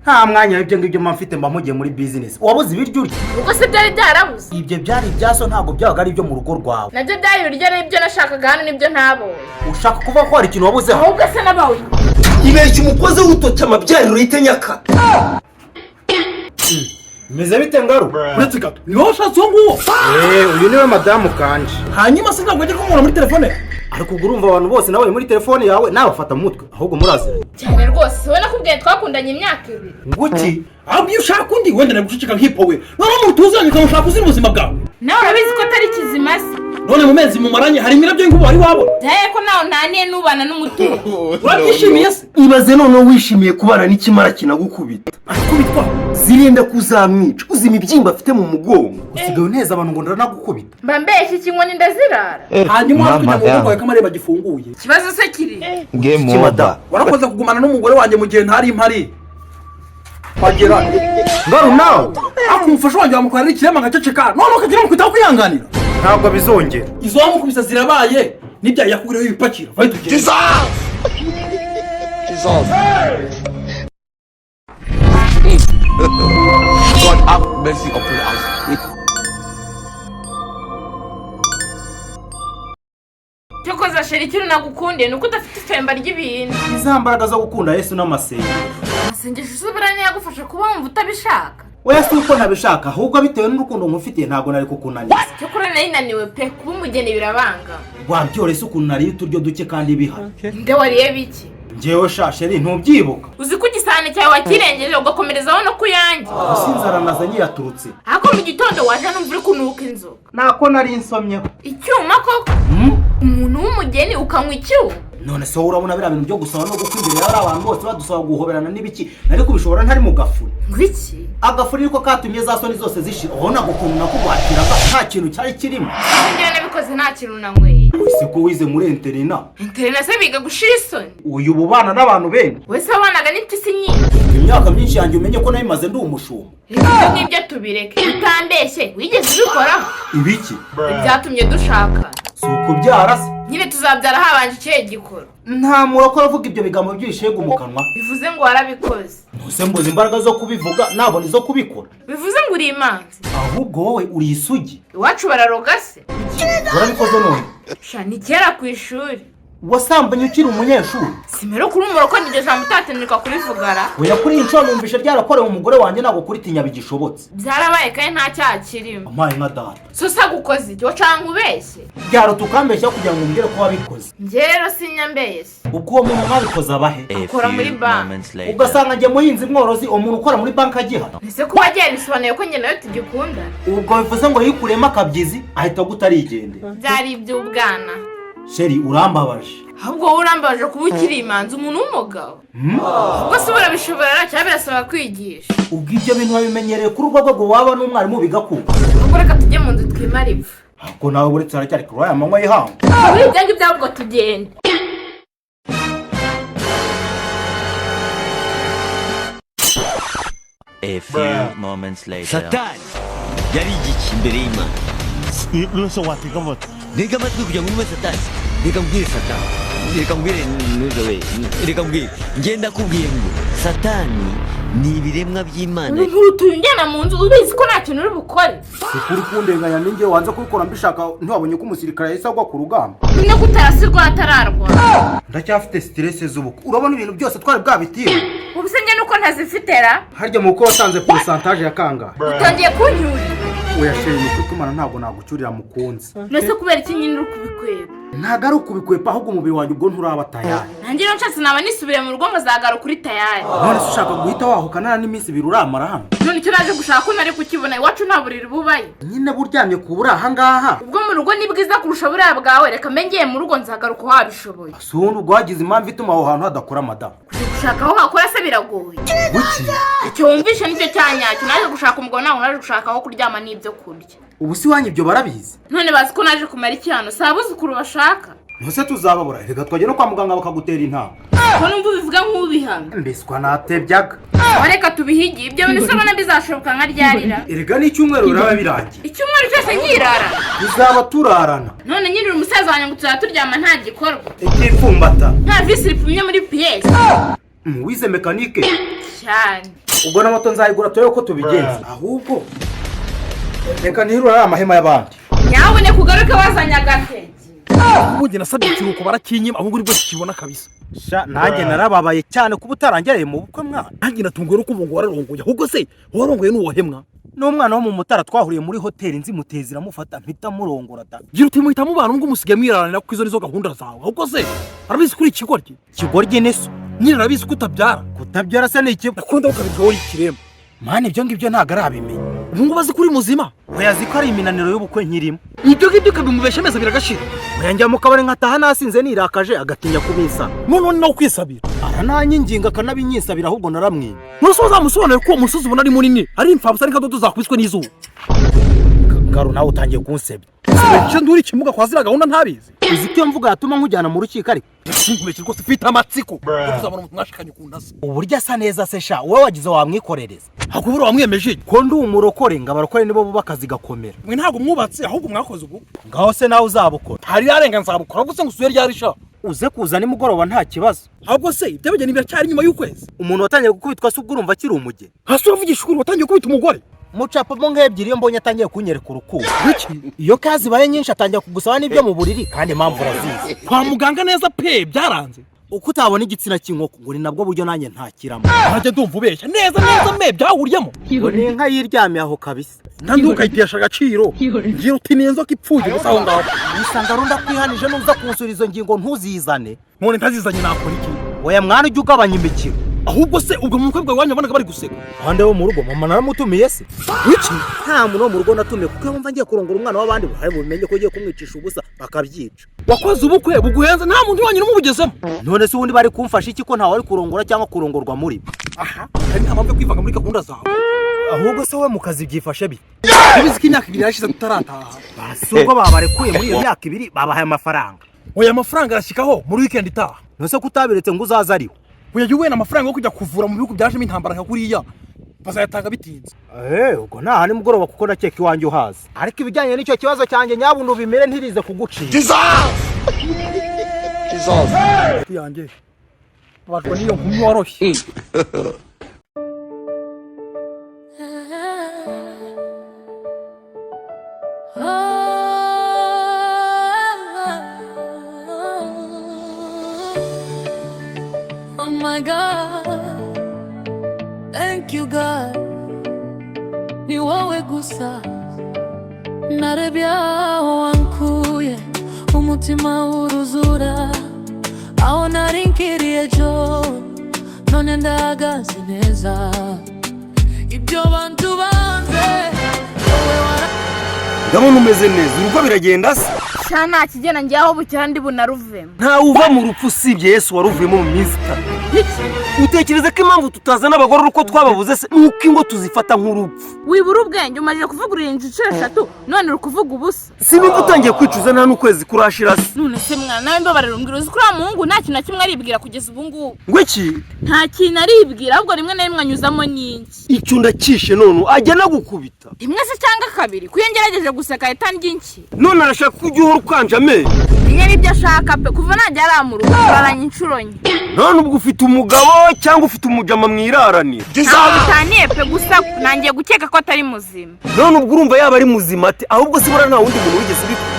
nta mwanya w'ibyo ngibyo mfite mba mugiye muri business wabuze ibiryo urya ubwo se byari byarabuze ibyo byari ibyaso ntabwo byabaga ari ibyo mu rugo rwawe nabyo byari ibiryo n'ibyo nashakaga hano nibyo ntabonye ushaka kuva ko hari ikintu wabuze ahubwo se nabawe ibeshya umukozi w'urutoki amabyariro y'itenyaka meze bite ngaru uretse gato ni wowe ushatse uwo nguwo uyu niwe madamu kanje hanyuma se ntabwo ajya kumubona muri telefone ariko urumva abantu bose nawe muri telefone yawe nabafata mu mutwe ahubwo murazira cyane rwose wowe nakubwiye twakundanye imyaka 2 nguki ahubwo iyo ushaka undi wenda nagushikika nk'ipo we noneho umuntu tuzanye ukamushaka uzira ubuzima bwawe nawe urabizi ko atari kizima se none mu mezi mumaranye hari imirabyo y'inkuba wari wabona byaye ko nawe ntaniye n'ubana n'umutuzo urabyishimiye se ibaze noneho wishimiye kubana n'ikimara kinagukubita arakubitwa zirinde kuzamwica uzima ibyimba afite mu mugongo usigaye neza abantu ngo ndanagukubita mba mbeshye ikinyoni ndazirara hanyuma waje kujya mu rugo rwawe kamareba gifunguye ikibazo se kiri game over warakoze kugumana n'umugore wanjye mu gihe ntari impari kwagera ngaru nawe akumufasha wanjye wamukorera ikirema ngaceceka none ukagira ngo kwitaho kwihanganira ntabwo bizongera izo wamukubisa zirabaye n'ibyaha yakuguriyeho ibipakira vayi tugende God have mercy upon us. cyokoza sheri ikintu nagukundiye nuko udafite ifemba ry'ibintu izambaraga zo gukunda Yesu n'amasengesho amasengesho usubiranye yagufasha kuba wumva utabishaka oya si uko ntabishaka ahubwo bitewe n'urukundo ngufitiye ntabwo nari kukunaniza cyokora nari naniwe pe kuba umugeni birabanga wabyorese ukuntu nariye uturyo duke kandi bihari nde wariye biki njyewe shasheri ntubyibuka uzi ko igisahane cyawe wakirengeje ugakomerezaho no kuyange sinzara nazanye yaturutse ariko mu gitondo waje numva uri kunuka inzoga nako nari insomyeho icyuma koko umuntu w'umugeni ukanywa icyuma none se wowe urabona biriya bintu byo gusaba no gukwa imbere y'abari abantu bose badusaba guhoberana n'ibiki nari kubishobora ntari mu gafuri ngwiki agafuri niko katumye za soni zose zishira ubona gukuntu nakuguhatiraga nta kintu cyari kirimo njyewe nabikoze nta kintu nanyweye wese ko wize muri interina interina se biga gushira isoni uyu ubana n'abantu benshi wese wabanaga n'ipisi nyinshi imyaka myinshi yanjye umenye ko nayimaze ndi umushumba ibyo ngibyo tubireke utambeshye wigeze ubikoraho ibiki ibyatumye dushaka si ukubyara se nyine tuzabyara habanje ikihe gikoro nta murokora avuga ibyo bigambo by'ibishegu mu kanwa bivuze ngo warabikoze ntuse mbuze imbaraga zo kubivuga nabona izo kubikora bivuze ngo uri imanzi ahubwo wowe uri isugi iwacu bararoga se warabikoze none sha ni kera ku ishuri wasambanye ukiri umunyeshuri simero kuri umuroko niryo jambo utatenerwa kurivugara oya kuri inshuro numvishe ryarakorewe umugore wanjye ntabwo kuritinya bigishobotse byarabaye kandi nta cyaha kirimo amaye nka data so sagukoze iki wacanga ubeshye byaruta ukambeshya kugira ngo umbwire ko wabikoze njye rero sinyambeshye ubwo uwo muntu mwabikoze abahe akora muri banki ugasanga njye muhinzi mworozi umuntu ukora muri banki agiha ese kuba agiye bisobanuye ko njye nawe tugikundana ubwo bivuze ngo yikuremo akabyizi ahita gutarigendera byari iby'ubwana sheri urambabaje ahubwo wowe urambabaje kuba ukiri imanzi umuntu w'umugabo ubwo se urabishobora cyangwa birasaba kwigisha ubwo ibyo bintu wabimenyereye kuri urwo rwego waba n'umwarimu bigakunda ubwo reka tujye mu nzu twimare ipfa ahubwo nawe uretse haracyari kuri aya manywa y'ihangu muri ibyo ngibyo ahubwo tugende A few moments later. Satani yari igiki imbere y'Imana. Nose watega moto Reka amatwi kugira ngo unyume Satani. Reka mbwire Satani. Reka mbwire nuzowe. Reka mbwire. Ngenda kubwiye ngo Satani ni ibiremwa by'Imana. ntutujyana mu nzu ubizi ko nta kintu uri bukore ukuri kundenganya ninjye wanze kubikora mbishaka ntiwabonye ko umusirikare yahise agwa ku rugamba nyine ko utarasirwa atararwa ndacyafite stress z'ubukwe urabona ibintu byose twari bwabitiwe ubu se njye nuko ntazifitera harya mu uko watanze pourcentage ya kangahe utangiye kunyurira uyasheye ni kutumana ntabwo nagucyurira mukunzi nese kubera iki nyine uri kubikweba ntabwo ari ukubikwepa ahubwo umubiri wanjye ubwo nturaba tayari nanjye rero nshatse naba nisubire mu rugo muzagaruka kuri tayari none se ushaka guhita wahukana n'iminsi ibiri uramara hano none icyo naje gushaka ko nari kukibona iwacu nta buriri bubaye nyine buryamye ku buri aha ngaha ubwo mu rugo ni bwiza kurusha buriya bwawe reka mbe ngiye mu rugo nzagaruka wabishoboye si ubundi ubwo wagize impamvu ituma aho hantu hadakora madamu kujya gushaka aho hakora se biragoye buki icyo wumvishe nicyo cyanyacyo naje gushaka umugabo nawe naje gushaka aho kuryama n'ibyo kurya ubu si wanyu ibyo barabizi none bazi ko naje kumara iki hano si abuzukuru bashaka ntuse tuzababura reka twajya no kwa muganga bakagutera intanga ko numva ubivuga nk'ubihamya mbeswa natebyaga reka tubihigiye ibyo bintu usabona bizashoboka nka ryarira erega n'icyumweru biraba birangiye icyumweru cyose nkirara tuzaba turarana none nyine uri umusaza wanjye ngo tuzaba turyama nta gikorwa ikipfumbata nta visi ripfumye muri piyesi wize mekanike cyane ubwo na moto nzayigura turebe ko tubigenza ahubwo reka ntirura amahema y'abandi nyabune kugaruke wazanye agatege ubundi nasabye ikiruhuko barakinyima ahubwo uri bwose kibona kabisa sha nanjye narababaye cyane kuba utarangereye mu bukwe mwana nanjye natunguwe no kumva ngo wararongoye ahubwo se warongoye n'uwohemwa n'umwana wo mu Mutara twahuriye muri hoteli nzimuteza iramufata mpita murongora da gira uti muhita mubana ubwo musigaye mwiranira ko izo nizo gahunda zawe ahubwo se arabizi kuri ikigoryi neso nyine arabizi kutabyara se ni iki akunda ukabirwaho ikiremba mwana ibyo ngibyo ntago arabimenya ubu ngo bazi kuri muzima oyazi ko ari iminaniro y'ubukwe nkirimo ibyo ngibyo kabimubesha amezi abiri agashira oyanjya mu kabari nkataha nasinze nirakaje agatinya kubisa none nawe kwisabira arananyinginga akanabinyisabira ahubwo naramwimye nusoza musobanure ko umusozi ubona ari munini ari impfabusa ariko dodo zakubiswe n'izuba ngaro nawe utangiye kunsebya cyo nduri kimuga kwa zira gahunda ntabizi uzi icyo mvuga yatuma nkujyana mu rukiko ariko sinkumeke rwose ufite amatsiko uzabona umuntu mwashikanye ukundase uburyo asa neza se sha wowe wagize wamwikorereza hakubura wamwemeje ko ndi umurokore ngo abarokore nibo bubaka zigakomera mwe ntago mwubatse ahubwo mwakoze ubu ngaho se nawe uzabukora hari yarenga nzabukora gusa ngo usuye ryarisha uze kuza nimugoroba nta kibazo ahubwo se ibyo bigeni biracyari nyuma y'ukwezi umuntu watangiye gukubitwa se ubwo urumva akiri umugeni hasi uravugisha ukuri watangiye gukubita umugore mucapamo nk'ebyiri iyo mbonye atangiye kunyereka urukundo iyo kazi baye nyinshi atangiye kugusaba n'ibyo mu buriri kandi impamvu urazizi kwa muganga neza pe byaranze uko utabona igitsina cy'inkoko ngo ni nabwo buryo nanjye ntakiramo ntajya ndumva ubeshya neza me byahuriyemo ngo ni inka yiryamiye aho kabisa nandi ukayitesha agaciro ngira uti ni inzoka ipfuye gusa aho ngaho usanga runda kwihanije nuza kunsura izo ngingo ntuzizane none ntazizanye nakora iki oya mwana ujye ugabanya imikino ahubwo se ubwo mu mukobwa wanyu abonaga bari guseka abandi bo mu rugo mama naramutumiye se iki nta muntu wo mu rugo natumiye kuko yumva ngiye kurongora umwana w'abandi buhari bumenye ko ugiye kumwicisha ubusa bakabyica wakoze ubukwe buguhenze nta muntu wanyu n'umubugezemo none se ubundi bari kumfasha iki ko ntawe ari kurongora cyangwa kurongorwa muri aha hari nta mpamvu yo kwivanga muri gahunda zawe ahubwo se we mu kazi byifashe bite ubizi ko imyaka 2 yashize tutarataha basi ubwo babarekuye muri iyo myaka 2 babahaye amafaranga oya amafaranga arashyikaho muri weekend itaha nose kutabiretse ngo uzaza ariho uyagiye wena amafaranga yo kujya kuvura mu bihugu byajemo intambara nka kuriya bazayatanga bitinze ubwo ntaha nimugoroba kuko nakeka iwanjye uhaza ariko ibijyanye n'icyo kibazo cyanjye nyabuno bimere ntirize kugucira yanjye batwa niyo nkumi woroshye Oh my God, thank you God, ni wowe gusa narebye aho wankuye umutima uruzura aho nari nkiriye ejo none ndahagaze neza ibyo bantu banze wowe ndabona umeze neza urugo biragenda se sha nta kigena njye aho bukira ndi bunaruvemo nta uva mu rupfu usibye Yesu waruvuyemo mu minsi 3 utekereza ko impamvu tutazana abagore uko twababuze se nuko ingo tuzifata nk'urupfu wibura ubwenge umaze kuvugurira inshuro 3 none uri kuvuga ubusa sinumva utangiye kwicuza nta n'ukwezi kurashira se none se mwana nawe mbabarira umbwira uzi kuri muhungu nta kintu na kimwe aribwira kugeza ubu ngubu ngo iki nta kintu aribwira ahubwo rimwe na rimwe anyuzamo nyinshi icyo ndakishe none ajya nagukubita rimwe se cyangwa kabiri kuyengerageje guseka yatangiye iki none arashaka kujya uhora ukanje amenyo niyo nibyo ashaka pe kuva najya aramurugo baranye inshuro nke none ubwo ufite umugabo cyangwa ufite umujama mwiraranira ntaho bitaniye pe gusa nangiye gukeka ko atari muzima none ubwo urumva yaba ari muzima ate ahubwo sibura nta wundi muntu wigeze ubikora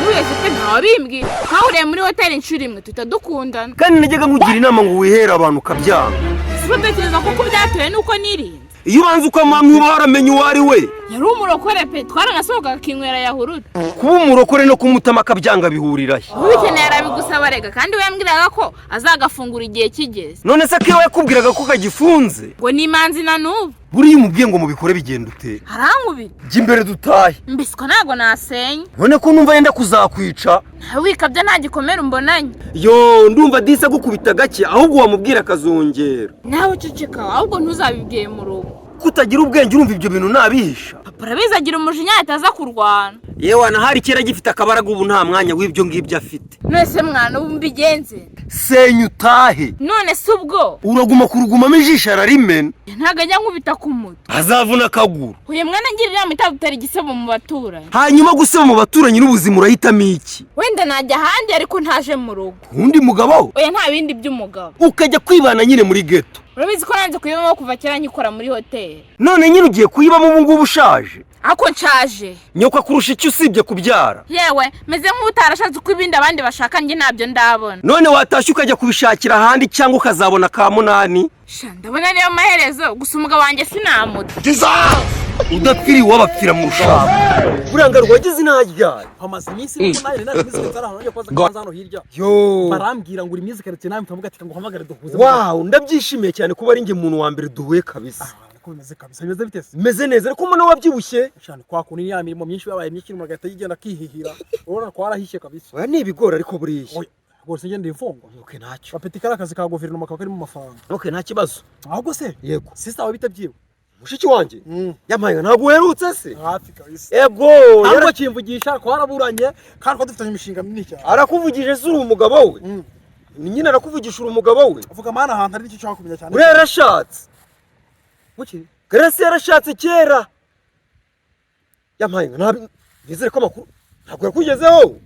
ntuwese pe ntawe bimbwira twahuriye muri hoteli inshuro imwe tuhita dukundana kandi najyaga nkugira inama ngo wihere abantu ukabyanga sibo tekereza ko byatewe nuko nirinze iyo ubanza ukamwamwe uba waramenye uwo ari we yari umurokore pe twaranasohoka akinywera yahurute kuba umurokore no kumutama akabyanga bihurirahe ubikeneye arabigusaba rega kandi we yambwiraga ko azagafungura igihe kigeze none se akiwe yakubwiraga ko kagifunze ngo ni imanzi na n'ubu buriya umubwiye ngo mubikore bigenda ute harankubita jya imbere dutahe mbisiko ntabwo nasenya none ko numva yenda kuzakwica ntawe wikabya nta gikomere umbonanye yo ndumva disa gukubita gake ahubwo wamubwira akazongera nawe uceceka ahubwo ntuzabibwiye mu rugo kutagira ubwenge urumva ibyo bintu nabihisha papa urabizi agira umujinya yataza kurwana yewe nahari kera gifite akabaraga ubu nta mwanya w'ibyo ngibyo afite none se mwana ubu mbigenze senya utahe none se ubwo uraguma kurugumamo ijisho ararimena ntabwo ajya nkubita ku mutwe azavuna akaguru uyu mwana ngira inama itabutera igisebo mu baturanyi hanyuma guseba mu baturanyi n'ubuzima urahitamo iki wenda najya ahandi ariko ntaje mu rugo undi mugabo oya nta bindi by'umugabo ukajya kwibana nyine muri geto urabizi ko nanze kuyibamo kuva kera nyikora muri hoteli. none nyine ugiye kuyibamo ubu ngubu ushaje Ako nshaje. nyoko kurusha icyo usibye kubyara Yewe meze nk'utarashatse uko ibindi abandi bashaka njye ntabyo ndabona. none watashye ukajya kubishakira ahandi cyangwa ukazabona ka munani Sha ndabona niyo maherezo gusa umugabo wanjye sinamuta. udapfiriye uwabapfira mu rushaka burangaro wagize intajyana hamaze iminsi n'umunani nari music tsara hano koza hano hirya yo barambwira ngo uri music ndetse nawe mutavuga ati ngo hamagare duhuze wow ndabyishimiye cyane kuba ari nge muntu wa mbere duhuye kabisa ko bimeze kabisa bimeze bitese meze neza ariko mbona wabyibushye cyane kwa kuni ya mirimo myinshi yabaye myinshi mu gahita yigenda kihihira urabona ko arahishe kabisa oya ni ibigori ariko buriye rwose ngende imfungwa okay ntacyo bapeti karakazi ka guverinoma kakari mu mafaranga okay nta kibazo ahubwo se yego sister wabitabyiwe mushiki wanjye yampaye ntabwo uherutse se hafi kabisa ego yarakimvugisha ko haraburanye kandi ko dufitanye imishinga minini cyane arakuvugije se uri umugabo we ni nyine arakuvugisha uri umugabo we uvuga mana ahantu ari n'icyo ushaka kumenya cyane uriya yarashatse buki Grace yarashatse kera yampaye nizere ko amakuru ntabwo yakugezeho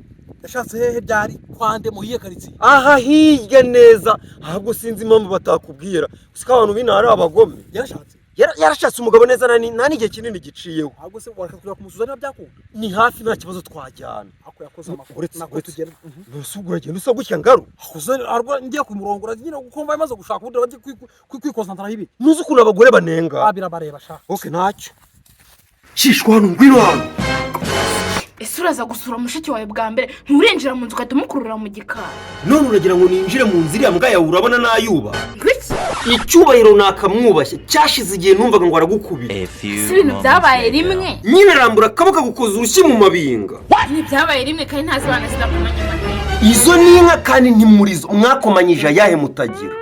yashatse hehe byari kwande mu hiye karitsiye aha hirya neza ahubwo sinzi impamvu batakubwira gusa abantu b'intara abagome yarashatse umugabo neza nta n'igihe kinini giciyeho ahubwo se wareka kujya kumusuzanira byakunda ni hafi nta kibazo twajyana ako yakoze amakuru nako tugera ntusubura agenda usa gutya ngaru akoze arwa ngiye kumurongora nyine ukumva imaze gushaka ubundi bajye kwikosantra hibi nuzi ukuntu abagore banenga birabareba sha okay ntacyo shishwa hano ngwino hano ese uraza gusura mushiki wawe bwa mbere nturenjira mu nzu ugahita umukurura mu gikari none uragira ngo ninjire mu nzira ya mbwa yawe urabona nayuba ngwiki icyubahiro nakamwubashye cyashize igihe numvaga ngo aragukubira si ibintu byabaye rimwe nyine arambura akaboko gukoza urushyi mu mabinga ni byabaye rimwe kandi ntazi abana zinakomanya amahembe izo ni inka kandi ntimurizo mwakomanyije ayahe mutagira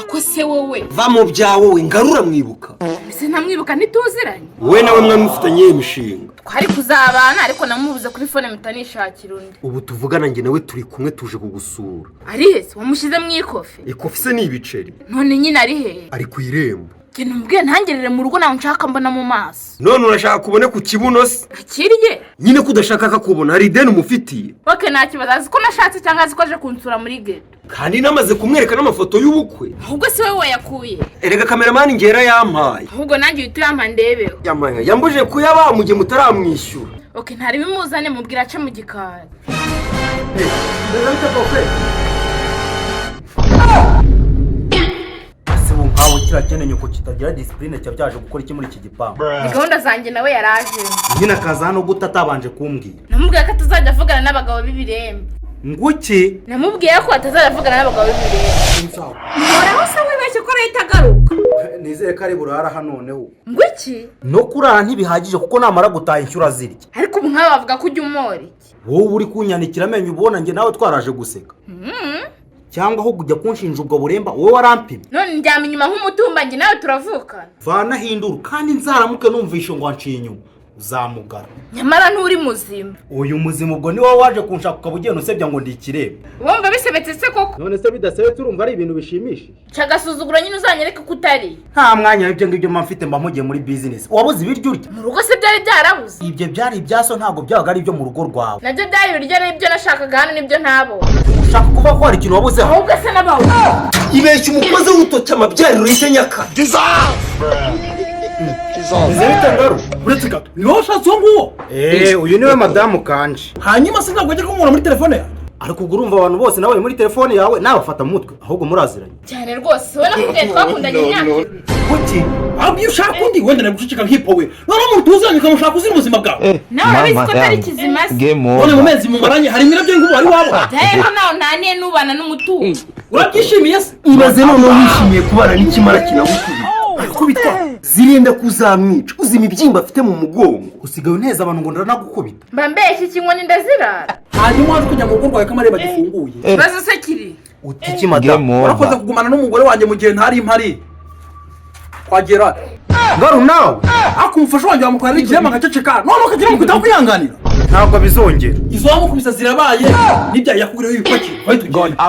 ako se wowe va mu byawe we ngarura mwibuka ese ntamwibuka ntituziranye we nawe mwana mufitanye imishinga twari kuzabana ariko namubuze kuri fone mutanishakira undi ubu tuvugana njye nawe turi kumwe tuje kugusura ari hese wamushyize mu ikofe ikofi se ni ibiceri none nyine ari hehe ari ku irembo genda umubwiye ntangerere mu rugo nawe nshaka mbona mu maso none urashaka kubone ku kibuno se akirye nyine ko udashaka kakubona hari ideni umufitiye oke nta kibazo azi ko nashatse cyangwa azi ko aje kunsura muri geto kandi namaze kumwereka n'amafoto y'ubukwe ahubwo si wowe wayakuye erega kameramani ngera yampaye ahubwo nanjye uhita uyampa ndebeho yambujije kuyaba mu gihe mutaramwishyura oke ntari bimuzane mubwira ace mu gikari nkawe kiriya nyoko kitagira disipurine cyabyaje gukora iki muri iki gipangu ni gahunda zanjye nawe yaraje nyine akaza hano gute atabanje kumbwira namubwiye ko atazajya avugana n'abagabo b'ibirembe nguki namubwiye ko atazajya avugana n'abagabo b'ibirembe nkoraho se wibeshye ko leta agaruka nizere ko ari burara hano noneho nguki no kurara ntibihagije kuko namara gutaha inshyura zirya ariko ubu nk'aba bavuga ko ujya umora iki wowe uri kunyanikira amenyo ubona njye nawe twaraje guseka cyangwa aho kujya kunshinja ubwo buremba wowe warampimye none ndyama inyuma nk'umutumba njye nawe turavukana vana hindura kandi nzaramuke numvishe ngo wanciye inyuma uzamugara nyamara nturi muzima uyu muzima ubwo ni wowe waje kunshaka ukaba ugenda usebya ngo ndikirebe wumva bisebetse se koko none se bidasebetse urumva ari ibintu bishimishije cagasuzuguro nyine uzanyereke ko utari nta mwanya w'ibyo ngibyo mba mfite mba mugiye muri bizinesi wabuze ibiryo urya mu rugo se byari byarabuze ibyo byari ibyaso ntabwo byabaga ari ibyo mu rugo rwawe nabyo byari ibiryo n'ibyo nashakaga hano nibyo ntabonye ushaka kuvuga ko hari ikintu wabuzeho ahubwo se nabawe ibeshya umukozi w'urutoki amabyariro yise nyaka Nzabitangaro uretse gato ni wowe ushatse uwo nguwo uyu niwe madamu kanje hanyuma se ntabwo ajya kumubona muri telefone yawe ariko ubwo urumva abantu bose nawe muri telefone yawe nabafata mu mutwe ahubwo muraziranye cyane rwose wowe nakubwiye twakundanye imyaka kuki ahubwo iyo ushaka undi wenda naguceceka nk'ipo we noneho umuntu tuziranye ukamushaka uzira ubuzima bwawe nawe urabizi ko atari kizima se none mu mezi mumaranye hari imirabyo nk'ubu wari wabona byareko nawe ntaniye n'ubana n'umutungo urabyishimiye se ibaze noneho wishimiye kubana n'ikimara kinagukubita kubitwa zirinda kuzamwica uzi imibyimba afite mu mugongo usigaye uneza abantu ngo ndanagukubita mba mbeshya ikinyoni ndazirara hanyuma waje kujya mu rugo rwawe ko amarembo agifunguye ikibazo se kiri utiki madamu warakoze kugumana n'umugore wanjye mu gihe ntari impari twagera ngaru nawe akumufasha wanjye wamukorera ikirema agaceceka none ukagira ngo utakwihanganira ntabwo bizongera izo wamukubisa zirabaye n'ibyaha yakuguriyeho ibipaki wahita ugenda